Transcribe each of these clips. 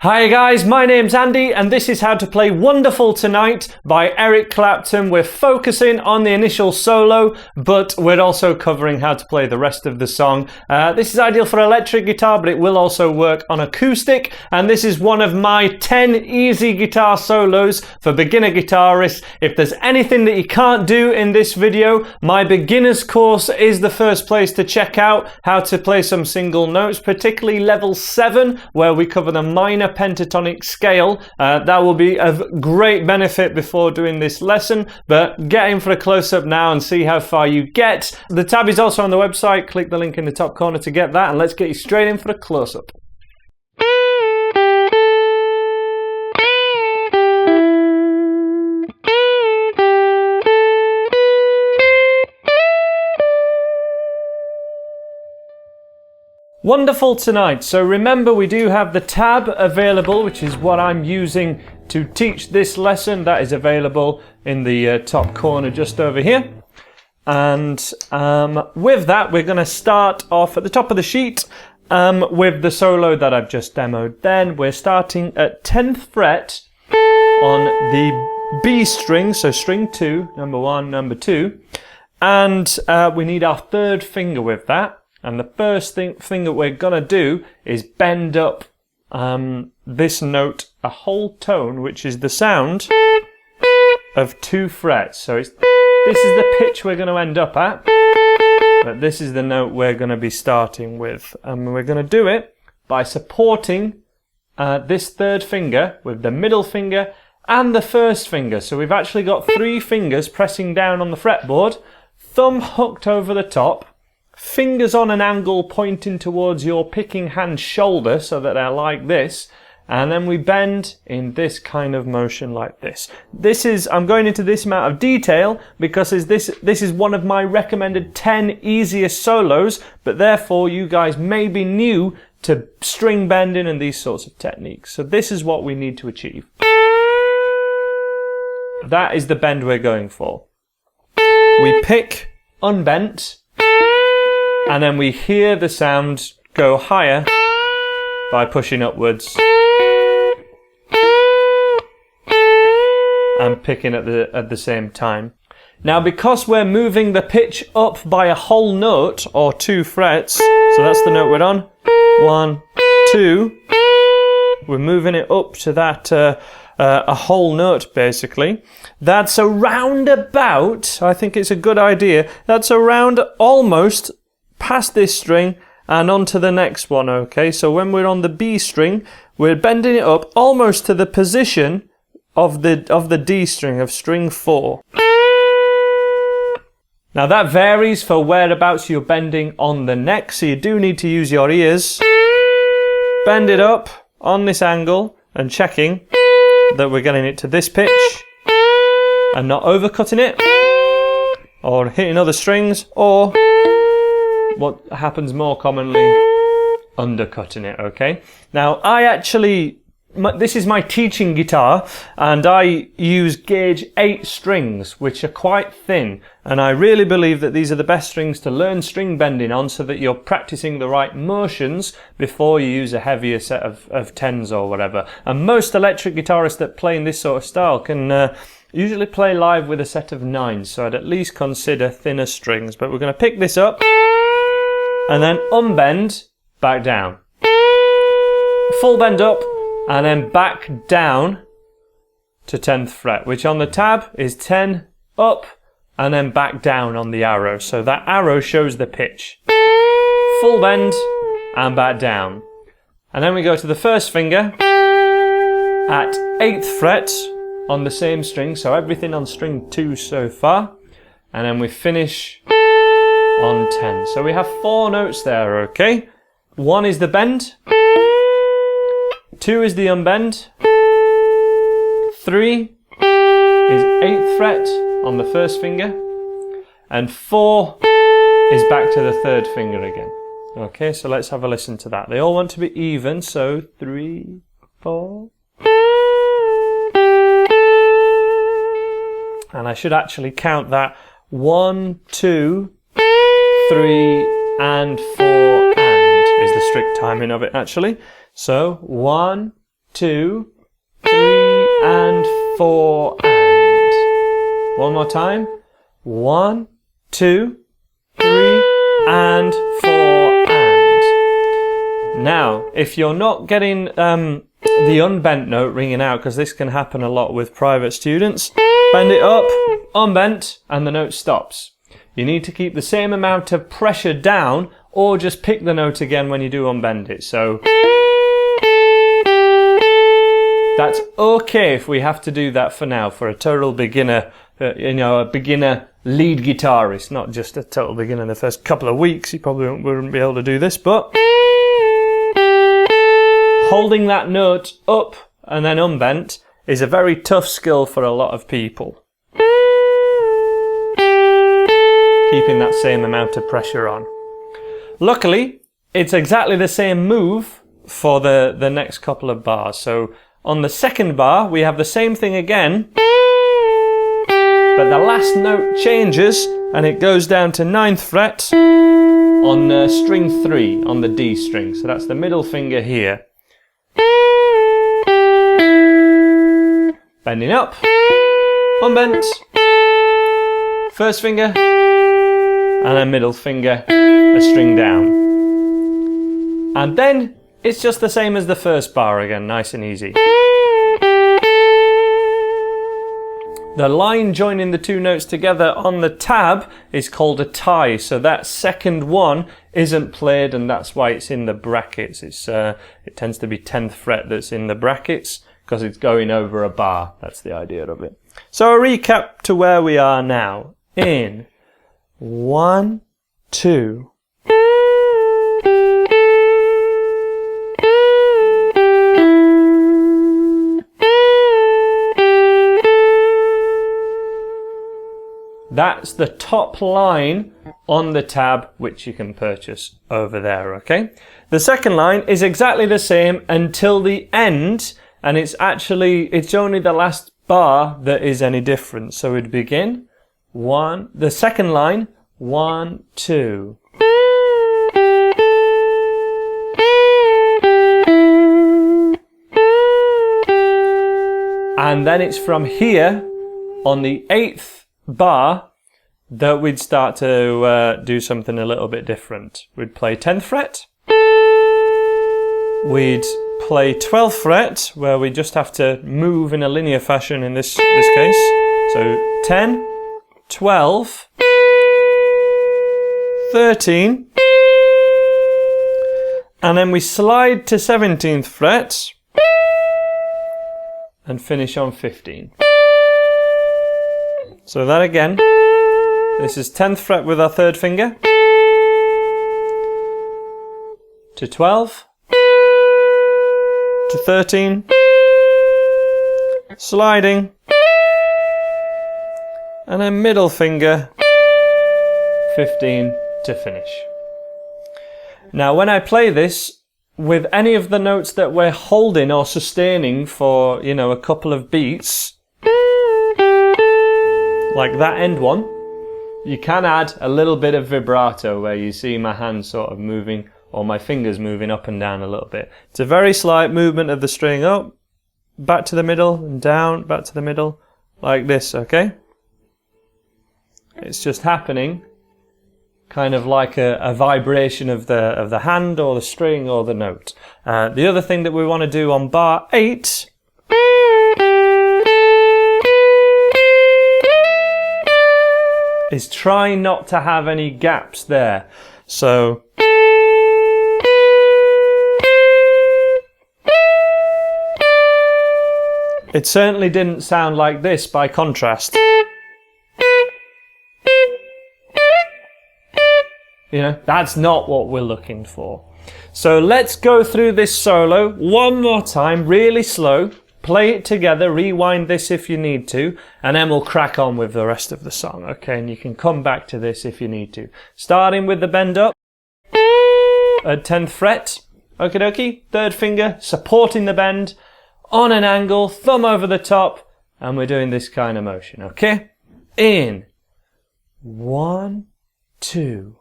Hi guys, my name's Andy and this is How to Play Wonderful Tonight by Eric Clapton. We're focusing on the initial solo, but we're also covering how to play the rest of the song. This is ideal for electric guitar, but it will also work on acoustic. And this is one of my 10 easy guitar solos for beginner guitarists. If there's anything that you can't do in this video, my beginner's course is the first place to check out how to play some single notes, particularly level 7, where we cover the minor pentatonic scale. That will be of great benefit before doing this lesson, but get in for a close-up now and see how far you get. The tab is also on the website. Click the link in the top corner to get that, and let's get you straight in for a close-up. Wonderful Tonight. So remember, we do have the tab available, which is what I'm using to teach this lesson. That is available in the top corner just over here. And with that, we're going to start off at the top of the sheet with the solo that I've just demoed. Then we're starting at 10th fret on the B string, so string 2, number 1, number 2. And we need our third finger with that. And the first thing that we're going to do is bend up this note a whole tone, which is the sound of 2 frets. So this is the pitch we're going to end up at, but this is the note we're going to be starting with. And we're going to do it by supporting this third finger with the middle finger and the first finger. So we've actually got 3 fingers pressing down on the fretboard, thumb hooked over the top, fingers on an angle pointing towards your picking hand shoulder so that they're like this, and then we bend in this kind of motion like this. I'm going into this amount of detail because this is one of my recommended 10 easiest solos, but therefore you guys may be new to string bending and these sorts of techniques. So this is what we need to achieve. That is the bend we're going for. We pick unbent, and then we hear the sound go higher by pushing upwards and picking at the same time. Now, because we're moving the pitch up by a whole note or 2 frets, so that's the note we're on, 1, 2, we're moving it up to that a whole note basically. That's around about, I think it's a good idea, that's around almost past this string and onto the next one, okay? So when we're on the B string, we're bending it up almost to the position of the D string, of string 4. Now that varies for whereabouts you're bending on the neck, so you do need to use your ears. Bend it up on this angle and checking that we're getting it to this pitch and not overcutting it or hitting other strings, or what happens more commonly, undercutting it, okay? Now, this is my teaching guitar, and I use gauge 8 strings, which are quite thin, and I really believe that these are the best strings to learn string bending on so that you're practicing the right motions before you use a heavier set of 10s or whatever. And most electric guitarists that play in this sort of style can usually play live with a set of 9s, so I'd at least consider thinner strings. But we're going to pick this up and then unbend, back down. Full bend up, and then back down to 10th fret, which on the tab is 10 up, and then back down on the arrow. So that arrow shows the pitch. Full bend, and back down. And then we go to the first finger at 8th fret on the same string, so everything on string 2 so far. And then we finish on 10. So we have 4 notes there, okay? 1 is the bend, 2 is the unbend, 3 is 8th fret on the first finger, and 4 is back to the third finger again. Okay, so let's have a listen to that. They all want to be even, so 3, 4. And I should actually count that 1, 2, 3, and 4, and is the strict timing of it actually. So 1, 2, 3, and 4, and. One more time. 1, 2, 3, and 4, and. Now, if you're not getting the unbent note ringing out, because this can happen a lot with private students, bend it up, unbent, and the note stops. You need to keep the same amount of pressure down, or just pick the note again when you do unbend it. So that's okay if we have to do that for now, for a total beginner, a beginner lead guitarist, not just a total beginner in the first couple of weeks. You probably wouldn't be able to do this, but holding that note up and then unbent is a very tough skill for a lot of people. Keeping that same amount of pressure on. Luckily, it's exactly the same move for the next couple of bars. So on the second bar, we have the same thing again, but the last note changes and it goes down to 9th fret on string 3 on the D string. So that's the middle finger here. Bending up, unbent, first finger, and a middle finger, a string down. And then it's just the same as the first bar again, nice and easy. The line joining the two notes together on the tab is called a tie, so that second one isn't played, and that's why it's in the brackets. It tends to be 10th fret that's in the brackets, because it's going over a bar. That's the idea of it. So a recap to where we are now. In 1, 2. That's the top line on the tab, which you can purchase over there, okay? The second line is exactly the same until the end, and it's only the last bar that is any different. So we'd begin the second line, 1, 2. And then it's from here on the 8th bar that we'd start to do something a little bit different. We'd play 10th fret, we'd play 12th fret, where we just have to move in a linear fashion in this case. So 10, 12, 13, and then we slide to 17th fret and finish on 15. So that again, this is 10th fret with our third finger, to 12, to 13, sliding, and then middle finger, 15 to finish. Now when I play this, with any of the notes that we're holding or sustaining for, a couple of beats, like that end one, you can add a little bit of vibrato where you see my hands sort of moving, or my fingers moving up and down a little bit. It's a very slight movement of the string up, back to the middle, and down, back to the middle, like this, okay? It's just happening kind of like a vibration of the hand or the string or the note. The other thing that we want to do on bar 8 is try not to have any gaps there. So it certainly didn't sound like this by contrast. That's not what we're looking for. So let's go through this solo one more time, really slow. Play it together, rewind this if you need to, and then we'll crack on with the rest of the song, okay? And you can come back to this if you need to. Starting with the bend up at 10th fret, okie dokie, third finger supporting the bend on an angle, thumb over the top, and we're doing this kind of motion, okay? In 1, 2.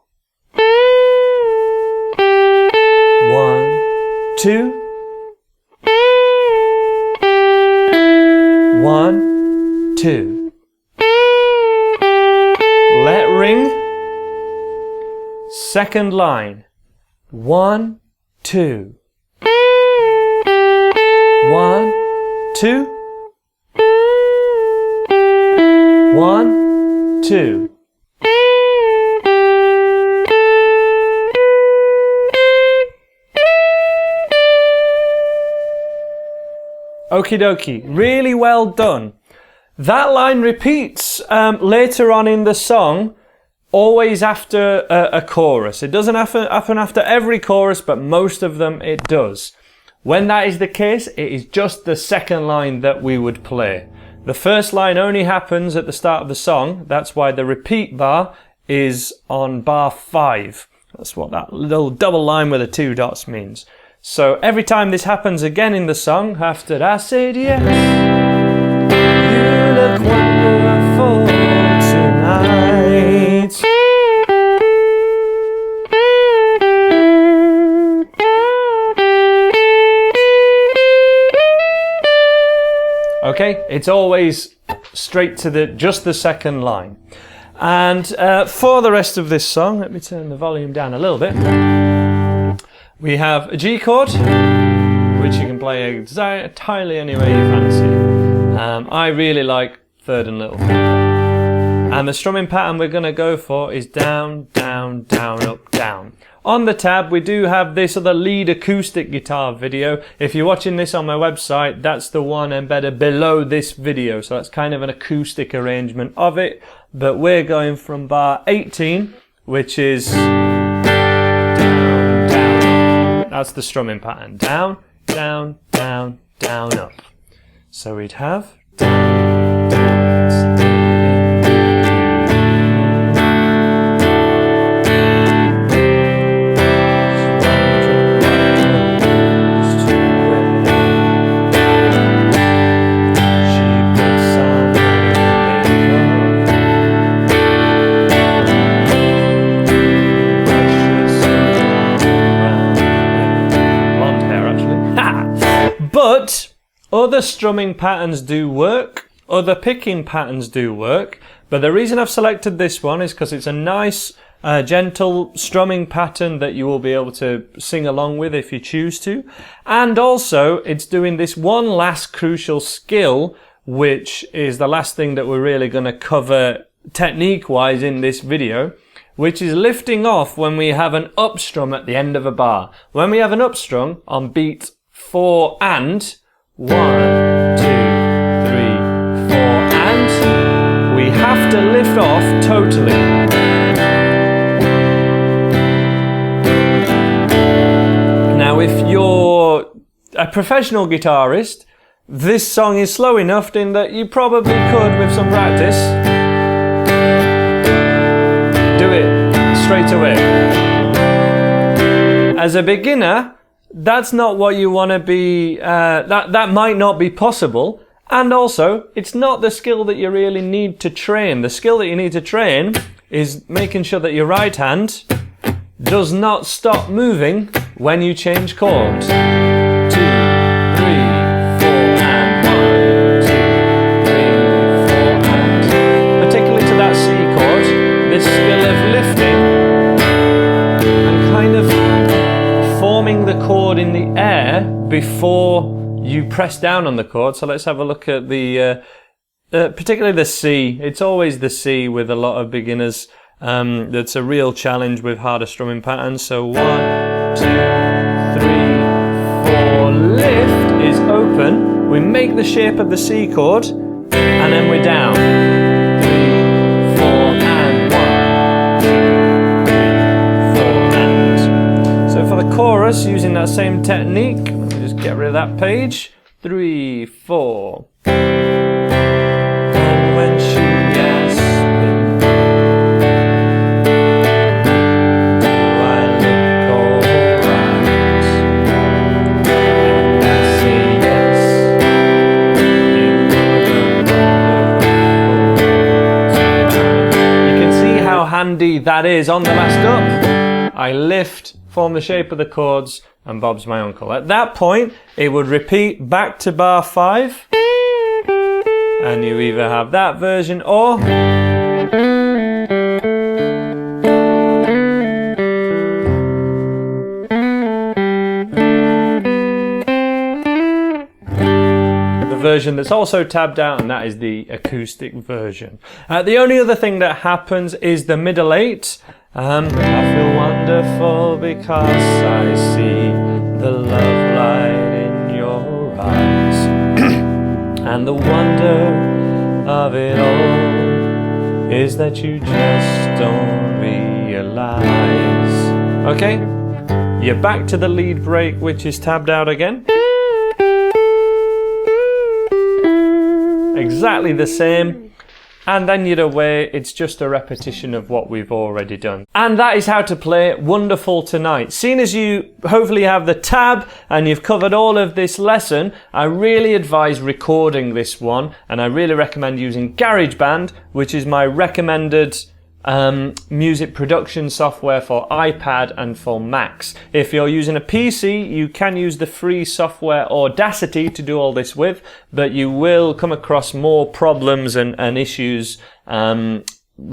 1, 2. 1, 2. Let ring. Second line. 1, 2. 1, 2. 1, 2. Okie dokie, really well done. That line repeats later on in the song, always after a chorus. It doesn't happen after every chorus, but most of them it does. When that is the case, it is just the second line that we would play. The first line only happens at the start of the song. That's why the repeat bar is on bar 5. That's what that little double line with the 2 dots means. So every time this happens again in the song, after I said yes, you look wonderful tonight. Okay, it's always straight to just the second line. And for the rest of this song, let me turn the volume down a little bit. We have a G chord, which you can play entirely any way you fancy. I really like third and little finger. And the strumming pattern we're going to go for is down, down, down, up, down. On the tab, we do have this other lead acoustic guitar video. If you're watching this on my website, that's the one embedded below this video. So that's kind of an acoustic arrangement of it. But we're going from bar 18, which is down, down, up. That's the strumming pattern. Down, down, down, down, up. So we'd have down, down. But other strumming patterns do work, other picking patterns do work, but the reason I've selected this one is because it's a nice, gentle strumming pattern that you will be able to sing along with if you choose to. And also, it's doing this one last crucial skill, which is the last thing that we're really going to cover technique-wise in this video, which is lifting off when we have an up strum at the end of a bar. When we have an up strum on beat 4 and 1, 2, 3, 4 and we have to lift off totally. Now if you're a professional guitarist, this song is slow enough in that you probably could, with some practice, do it straight away. As a beginner, that's not what you want to be, that might not be possible. And also, it's not the skill that you really need to train. The skill that you need to train is making sure that your right hand does not stop moving when you change chords. 2, 3, 4, and 1, 2, 3, 4, and. Particularly to that C chord, this skill of lifting and kind of forming the chord in the air before you press down on the chord. So let's have a look at the, particularly the C. It's always the C with a lot of beginners. That's a real challenge with harder strumming patterns. So 1, 2, 3, 4, lift is open. We make the shape of the C chord, and then we're down. 3, 4, and 1, 2, 3, 4, and. So for the chorus, using that same technique, let me just get rid of that page. 3, 4. And when she asks me, do I look alright? And I say yes. You can see how handy that is on the last up. I lift, form the shape of the chords, and Bob's my uncle. At that point, it would repeat back to bar 5. And you either have that version or the version that's also tabbed out, and that is the acoustic version. The only other thing that happens is the middle 8. I feel wonderful because I see the love light in your eyes. And the wonder of it all is that you just don't realize. Okay, you're back to the lead break, which is tabbed out again. Exactly the same. And then you're away. It's just a repetition of what we've already done. And that is how to play Wonderful Tonight. Seeing as you hopefully have the tab and you've covered all of this lesson, I really advise recording this one, and I really recommend using GarageBand, which is my recommended music production software for iPad and for Macs. If you're using a PC, you can use the free software Audacity to do all this with, but you will come across more problems and issues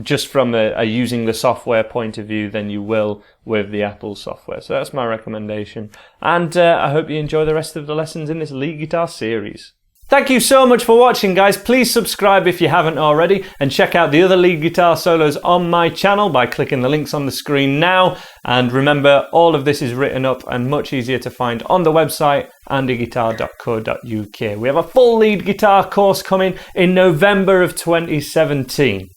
just from a using the software point of view than you will with the Apple software. So that's my recommendation. And I hope you enjoy the rest of the lessons in this lead guitar series. Thank you so much for watching, guys. Please subscribe if you haven't already, and check out the other lead guitar solos on my channel by clicking the links on the screen now. And remember, all of this is written up and much easier to find on the website andyguitar.co.uk. We have a full lead guitar course coming in November of 2017.